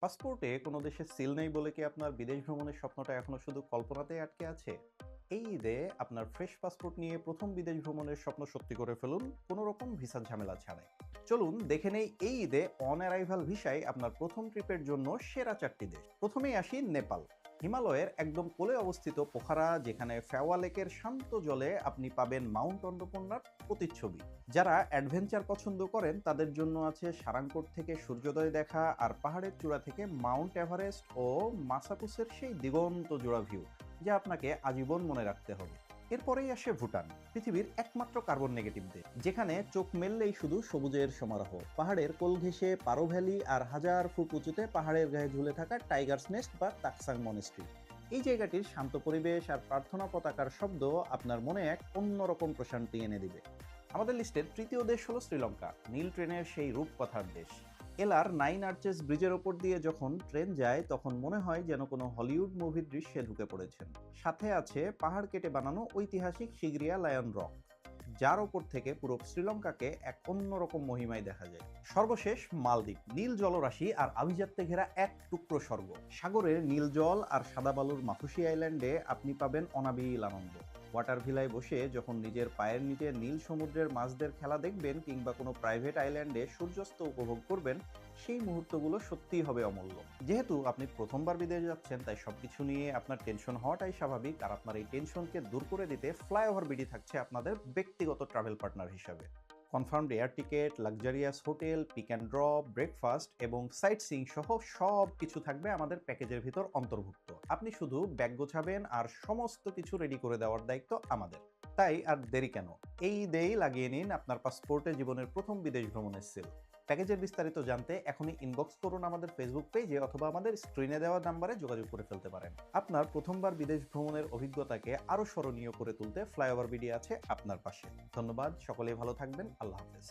পাসপোর্টে কোনো দেশে সিল নেই বলে কি আপনার বিদেশ ভ্রমণের স্বপ্নটা এখনো শুধু কল্পনাতেই আটকে আছে? এই ঈদে আপনার ফ্রেশ পাসপোর্ট নিয়ে প্রথম বিদেশ ভ্রমণের স্বপ্ন সত্যি করে ফেলুন, কোনো রকম ভিসার ঝামেলা ছাড়াই। চলুন দেখে নেই এই ঈদে অন অ্যারাইভাল ভিসায় আপনার প্রথম ট্রিপের জন্য সেরা 4টি দেশ। প্রথমেই আসি নেপাল। হিমালয়ের একদম কোলে অবস্থিত পোখারা, যেখানে ফেওয়া লেকের শান্ত জলে আপনি পাবেন মাউন্ট অন্নপূর্ণার প্রতিচ্ছবি। যারা অ্যাডভেঞ্চার পছন্দ করেন তাদের জন্য আছে সারাংকোট থেকে সূর্যোদয় দেখা, আর পাহাড়ের চূড়া থেকে মাউন্ট এভারেস্ট ও মাসাকুসের সেই দিগন্ত জোড়া ভিউ, যা আপনাকে আজীবন মনে রাখতে হবে। এরপরেই আসে ভুটান, পৃথিবীর একমাত্র কার্বন নেগেটিভ দেশ, যেখানে চোখ মেললেই শুধু সবুজের সমারোহ। পাহাড়ের কোল ঘেঁষে পারো ভ্যালি আর হাজার ফুট উঁচুতে পাহাড়ের গায়ে ঝুলে থাকা টাইগার্স নেস্ট বা তাকসাং মনেস্ট্রি। এই জায়গাটির শান্ত পরিবেশ আর প্রার্থনা পতাকার শব্দ আপনার মনে এক অন্যরকম প্রশান্তি এনে দিবে। আমাদের লিস্টের তৃতীয় দেশ হলো শ্রীলঙ্কা, নীল ট্রেনের সেই রূপকথার দেশ। এলার 9 আর্চেস ব্রিজের ওপর দিয়ে যখন ট্রেন যায় তখন মনে হয় যেন কোনো হলিউড মুভির দৃশ্যে ঢুকে পড়েছেন। সাথে আছে পাহাড় কেটে বানানো ঐতিহাসিক সিগরিয়া লায়ন রক, যার ওপর থেকে পুরো শ্রীলঙ্কাকে এক অন্যরকম মহিমায় দেখা যায়। সর্বশেষ মালদ্বীপ, নীল জলরাশি আর আভিজাত্যে ঘেরা এক টুকরো স্বর্গ। সাগরের নীল জল আর সাদা বালুর মাফুসি আইল্যান্ডে আপনি পাবেন অনাবিল আনন্দ। ওয়াটার ভিলায় বসে যখন নিজের পায়ের নিচে নীল সমুদ্রের মাছদের খেলা দেখবেন, কিংবা কোনো প্রাইভেট আইল্যান্ডে সূর্যাস্ত উপভোগ করবেন, সেই মুহূর্তগুলো সত্যিই হবে অমূল্য। যেহেতু আপনি প্রথমবার বিদেশ যাচ্ছেন, তাই সবকিছু নিয়ে আপনার টেনশন হওয়াটাই স্বাভাবিক, আর আপনার এই টেনশনকে দূর করে দিতে ফ্লাইওভার বিডি থাকছে আপনাদের ব্যক্তিগত ট্রাভেল পার্টনার হিসাবে। Confirmed air ticket, luxurious hotel, pick and drop, breakfast এবং সাইট সিইং সহ সব কিছু থাকবে আমাদের প্যাকেজের ভিতর অন্তর্ভুক্ত। আপনি শুধু ব্যাগ গোছাবেন আর সমস্ত কিছু রেডি করে দেওয়ার দায়িত্ব আমাদের। তাই আর দেরি কেন, এই ঈদেই লাগিয়ে নিন আপনার পাসপোর্টে জীবনের প্রথম বিদেশ ভ্রমণের সিল। প্যাকেজের বিস্তারিত জানতে এখনই ইনবক্স করুন আমাদের ফেসবুক পেজে, অথবা আমাদের স্ক্রিনে দেওয়া নাম্বারে যোগাযোগ করে ফেলতে পারেন। আপনার প্রথমবার বিদেশ ভ্রমণের অভিজ্ঞতাকে আরো স্মরণীয় করে তুলতে ফ্লাইওভার বিডি আছে আপনার পাশে। ধন্যবাদ, সকলেই ভালো থাকবেন। আল্লাহ হাফেজ।